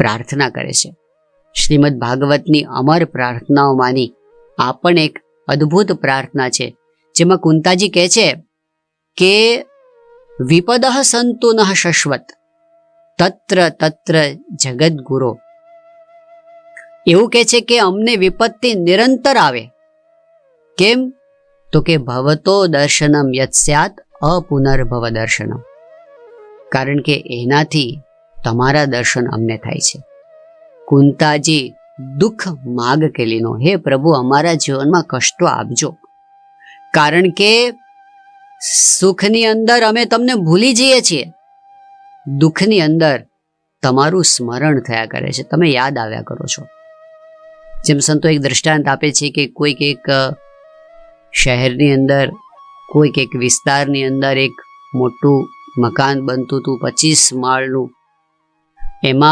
પ્રાર્થના કરે છે. શ્રીમદ ભાગવતની અમર પ્રાર્થનાઓમાંની આ પણ એક અદ્ભુત પ્રાર્થના છે, જેમાં કુંતાજી કહે છે કે વિપદઃ સંતુ નઃ શશ્વત તત્ર તત્ર જગદગુરો. એવું કહે છે કે અમને વિપત્તિ નિરંતર આવે. કેમ? તો કે ભવતો દર્શનમ યત સ્યાત અપુનર્ભવ દર્શનમ. કારણ કે એનાથી તમારા દર્શન અમને થાય છે. કુંતાજી દુઃખ માગ કે લીનો, હે પ્રભુ અમારા જીવનમાં કષ્ટો આપજો, કારણ કે સુખની અંદર અમે તમને ભૂલી જઈએ છીએ, દુઃખની અંદર તમારું સ્મરણ થયા કરે છે, તમે યાદ આવ્યા કરો છો. જેમ સંતો એક દ્રષ્ટાંત આપે છે કે કોઈક એક શહેરની અંદર, કોઈક એક વિસ્તારની અંદર એક મોટું મકાન બનતું હતું 25 માળનું. એમાં